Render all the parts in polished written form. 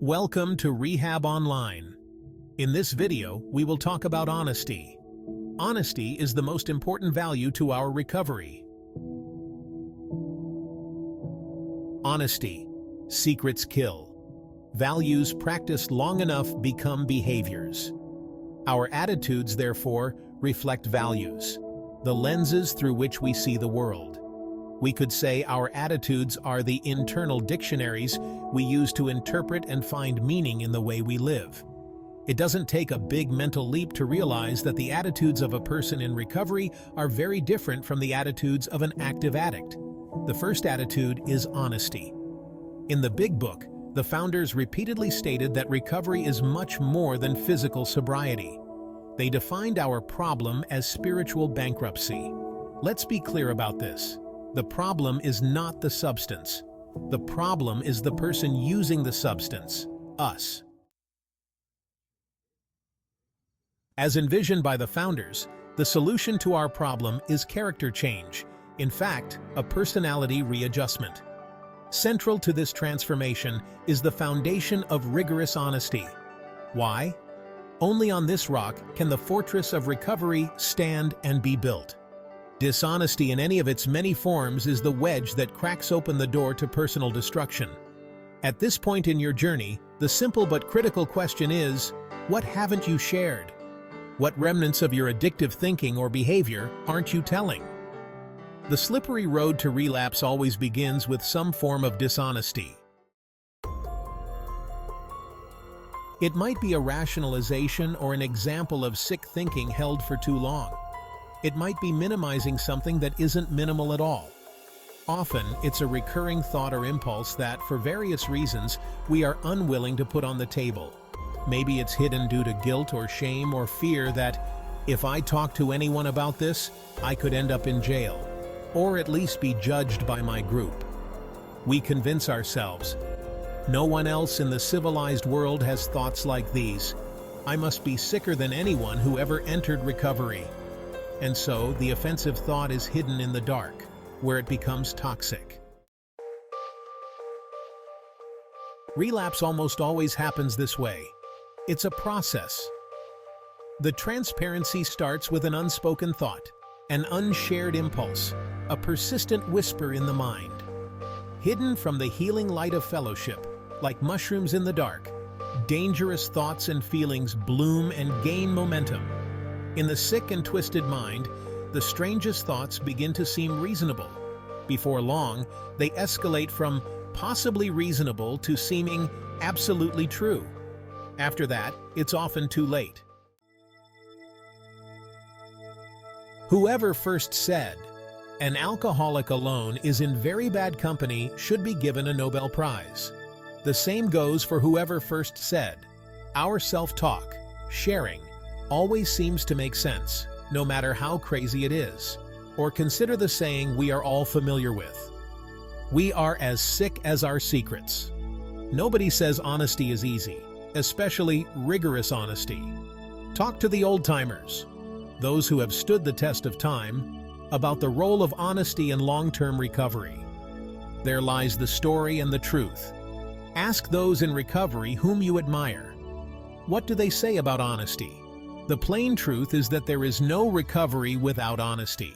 Welcome to Rehab Online. In this video, we will talk about honesty. Honesty is the most important value to our recovery. Honesty. Secrets kill. Values practiced long enough become behaviors. Our attitudes, therefore, reflect values, the lenses through which we see the world. We could say our attitudes are the internal dictionaries we use to interpret and find meaning in the way we live. It doesn't take a big mental leap to realize that the attitudes of a person in recovery are very different from the attitudes of an active addict. The first attitude is honesty. In the Big Book, the founders repeatedly stated that recovery is much more than physical sobriety. They defined our problem as spiritual bankruptcy. Let's be clear about this. The problem is not the substance. The problem is the person using the substance, us. As envisioned by the founders, the solution to our problem is character change, in fact, a personality readjustment. Central to this transformation is the foundation of rigorous honesty. Why? Only on this rock can the fortress of recovery stand and be built. Dishonesty in any of its many forms is the wedge that cracks open the door to personal destruction. At this point in your journey, the simple but critical question is, what haven't you shared? What remnants of your addictive thinking or behavior aren't you telling? The slippery road to relapse always begins with some form of dishonesty. It might be a rationalization or an example of sick thinking held for too long. It might be minimizing something that isn't minimal at all. Often, it's a recurring thought or impulse that, for various reasons, we are unwilling to put on the table. Maybe it's hidden due to guilt or shame or fear that, if I talk to anyone about this, I could end up in jail, or at least be judged by my group. We convince ourselves, no one else in the civilized world has thoughts like these. I must be sicker than anyone who ever entered recovery. And so, the offensive thought is hidden in the dark, where it becomes toxic. Relapse almost always happens this way. It's a process. The transparency starts with an unspoken thought, an unshared impulse, a persistent whisper in the mind. Hidden from the healing light of fellowship, like mushrooms in the dark, dangerous thoughts and feelings bloom and gain momentum. In the sick and twisted mind, the strangest thoughts begin to seem reasonable. Before long, they escalate from possibly reasonable to seeming absolutely true. After that, it's often too late. Whoever first said, "An alcoholic alone is in very bad company," should be given a Nobel Prize. The same goes for whoever first said, "Our self-talk, sharing, always seems to make sense, no matter how crazy it is." Or consider the saying we are all familiar with. We are as sick as our secrets. Nobody says honesty is easy, especially rigorous honesty. Talk to the old-timers, those who have stood the test of time, about the role of honesty in long-term recovery. There lies the story and the truth. Ask those in recovery whom you admire. What do they say about honesty? The plain truth is that there is no recovery without honesty.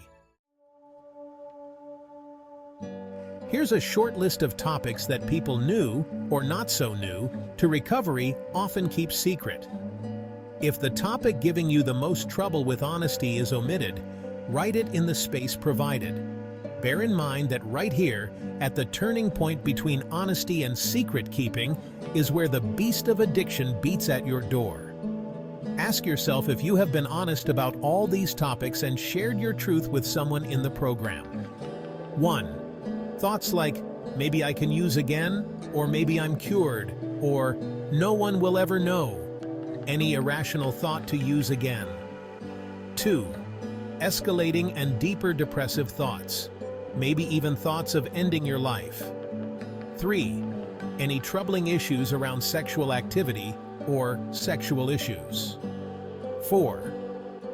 Here's a short list of topics that people new, or not so new, to recovery often keep secret. If the topic giving you the most trouble with honesty is omitted, write it in the space provided. Bear in mind that right here, at the turning point between honesty and secret keeping, is where the beast of addiction beats at your door. Ask yourself if you have been honest about all these topics and shared your truth with someone in the program. 1. Thoughts like, maybe I can use again, or maybe I'm cured, or no one will ever know. Any irrational thought to use again. 2. Escalating and deeper depressive thoughts, maybe even thoughts of ending your life. 3. Any troubling issues around sexual activity or sexual issues. 4.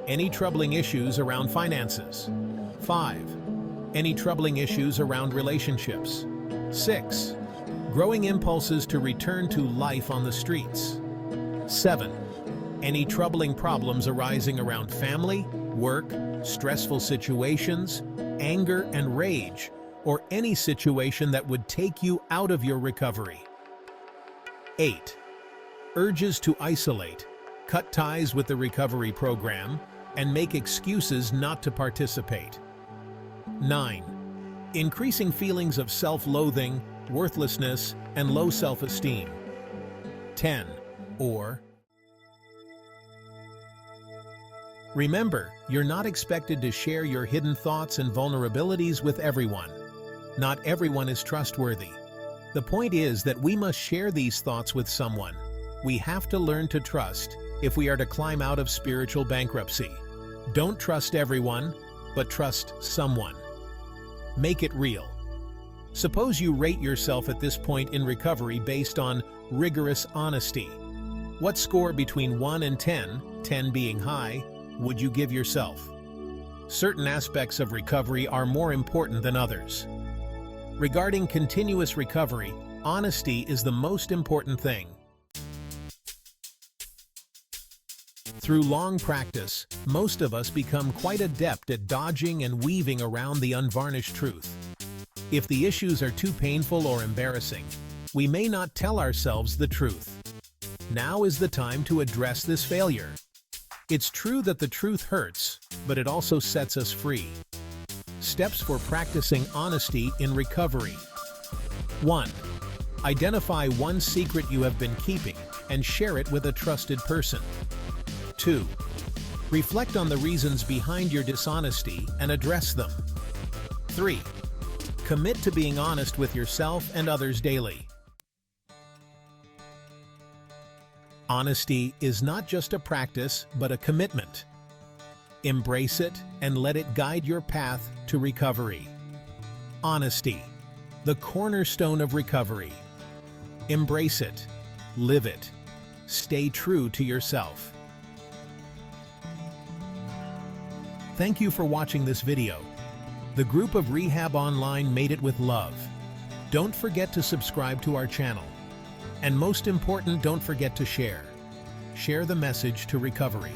Any troubling issues around finances. 5. Any troubling issues around relationships. 6. growing impulses to return to life on the streets. 7. Any troubling problems arising around family, work, stressful situations, anger and rage, or any situation that would take you out of your recovery. 8. Urges to isolate, cut ties with the recovery program, and make excuses not to participate. 9. Increasing feelings of self-loathing, worthlessness, and low self-esteem. 10. Or remember, you're not expected to share your hidden thoughts and vulnerabilities with everyone. Not everyone is trustworthy. The point is that we must share these thoughts with someone. We have to learn to trust if we are to climb out of spiritual bankruptcy. Don't trust everyone, but trust someone. Make it real. Suppose you rate yourself at this point in recovery based on rigorous honesty. What score between 1 and 10, 10 being high, would you give yourself? Certain aspects of recovery are more important than others. Regarding continuous recovery, honesty is the most important thing. Through long practice, most of us become quite adept at dodging and weaving around the unvarnished truth. If the issues are too painful or embarrassing, we may not tell ourselves the truth. Now is the time to address this failure. It's true that the truth hurts, but it also sets us free. Steps for practicing honesty in recovery. 1. Identify one secret you have been keeping and share it with a trusted person. 2. Reflect on the reasons behind your dishonesty and address them. 3. Commit to being honest with yourself and others daily. Honesty is not just a practice, but a commitment. Embrace it and let it guide your path to recovery. Honesty, the cornerstone of recovery. Embrace it, live it, stay true to yourself. Thank you for watching this video. The group of Rehab Online made it with love. Don't forget to subscribe to our channel. And most important, don't forget to share. Share the message to recovery.